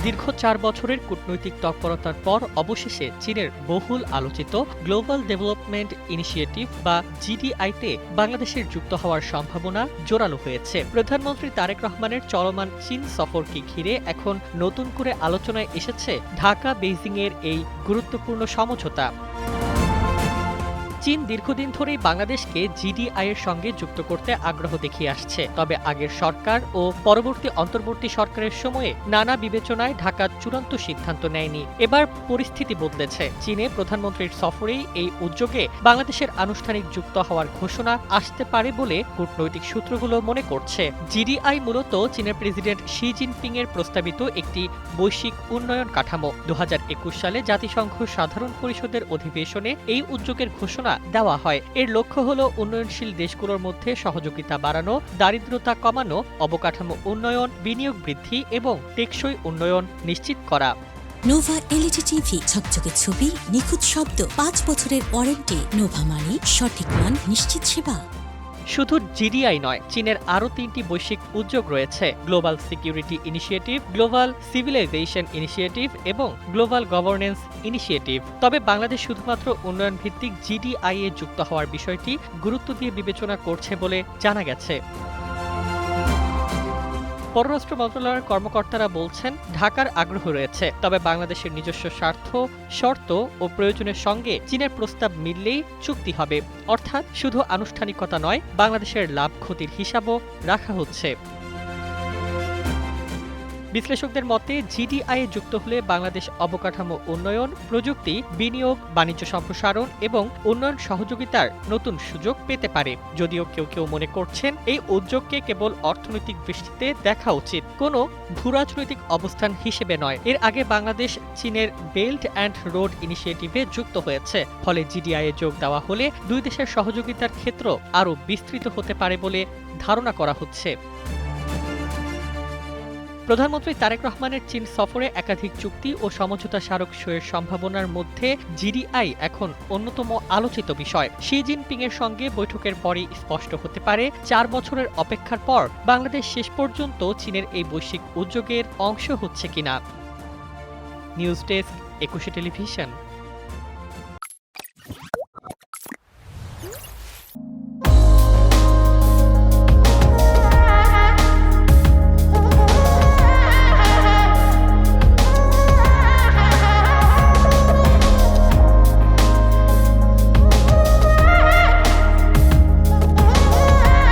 দীর্ঘ ৪ বছরের কূটনৈতিক তৎপরতার পর অবশেষে চীনের বহুল আলোচিত গ্লোবাল ডেভেলপমেন্ট ইনিশিয়েটিভ বা জিডিআইতে বাংলাদেশের যুক্ত হওয়ার সম্ভাবনা জোরালো হয়েছে। প্রধানমন্ত্রী তারেক রহমানের চলমান চীন সফরকে ঘিরে এখন নতুন করে আলোচনায় এসেছে ঢাকা বেইজিংয়ের এই গুরুত্বপূর্ণ সমঝোতা। চীন দীর্ঘদিন ধরেই বাংলাদেশকে জিডিআই এর সঙ্গে যুক্ত করতে আগ্রহ দেখিয়ে আসছে। তবে আগের সরকার ও পরবর্তী অন্তর্বর্তী সরকারের সময়ে নানা বিবেচনায় ঢাকা চূড়ান্ত সিদ্ধান্ত নেয়নি। এবার পরিস্থিতি বদলেছে। চীনে প্রধানমন্ত্রীর সফরেই এই উদ্যোগে বাংলাদেশের আনুষ্ঠানিক যুক্ত হওয়ার ঘোষণা আসতে পারে বলে কূটনৈতিক সূত্রগুলো মনে করছে। জিডিআই মূলত চীনের প্রেসিডেন্ট শি জিনপিং এর প্রস্তাবিত একটি বৈশ্বিক উন্নয়ন কাঠামো। ২০২১ সালে জাতিসংঘ সাধারণ পরিষদের অধিবেশনে এই উদ্যোগের ঘোষণা দেওয়া হয়। এর লক্ষ্য হল উন্নয়নশীল দেশগুলোর মধ্যে সহযোগিতা বাড়ানো, দারিদ্রতা কমানো, অবকাঠামো উন্নয়ন, বিনিয়োগ বৃদ্ধি এবং টেকসই উন্নয়ন নিশ্চিত করা। নোভা এলইডি টিভি, ঝকঝকে ছবি, নিখুঁত শব্দ, ৫ বছরের ওয়ারেন্টি। নোভা মানি সঠিক মান, নিশ্চিত সেবা। শুধু জিডিআই নয়, চীনের আরও ৩টি বৈশ্বিক উদ্যোগ রয়েছে: global security initiative, global civilization initiative এবং গ্লোবাল গভর্নেন্স ইনিশিয়েটিভ। তবে বাংলাদেশ শুধুমাত্র উন্নয়ন ভিত্তিক জিডিআই এ যুক্ত হওয়ার বিষয়টি গুরুত্ব দিয়ে বিবেচনা করছে বলে জানা গেছে। পররাষ্ট্র মন্ত্রণালয়ের কর্মকর্তারা বলছেন, ঢাকার আগ্রহ রয়েছে, তবে বাংলাদেশের নিজস্ব স্বার্থ, শর্ত ও প্রয়োজনের সঙ্গে চীনের প্রস্তাব মিললেই চুক্তি হবে। অর্থাৎ শুধু আনুষ্ঠানিকতা নয়, বাংলাদেশের লাভ ক্ষতির হিসাবও রাখা হচ্ছে। বিশ্লেষকদের মতে, জিডিআই যুক্ত হলে বাংলাদেশ অবকাঠামো উন্নয়ন, প্রযুক্তি, বিনিয়োগ, বাণিজ্য সম্প্রসারণ এবং উন্নয়ন সহযোগিতার নতুন সুযোগ পেতে পারে। যদিও কেউ কেউ মনে করছেন, এই উদ্যোগকে কেবল অর্থনৈতিক দৃষ্টিতে দেখা উচিত, কোনো ভূরাজনৈতিক অবস্থান হিসেবে নয়। এর আগে বাংলাদেশ চীনের বেল্ট অ্যান্ড রোড ইনিশিয়েটিভে যুক্ত হয়েছে। ফলে জিডিআই এ যোগ দেওয়া হলে দুই দেশের সহযোগিতার ক্ষেত্র আরও বিস্তৃত হতে পারে বলে ধারণা করা হচ্ছে। প্রধানমন্ত্রী তারেক রহমানের চীন সফরে একাধিক চুক্তি ও সমঝোতা স্মারক সইয়ের সম্ভাবনার মধ্যে জিডিআই এখন অন্যতম আলোচিত বিষয়। শি জিনপিং এর সঙ্গে বৈঠকের পরই স্পষ্ট হতে পারে ৪ বছরের অপেক্ষার পর বাংলাদেশ শেষ পর্যন্ত চীনের এই বৈশ্বিক উদ্যোগের অংশ হচ্ছে কিনা। News desk, ২১ television.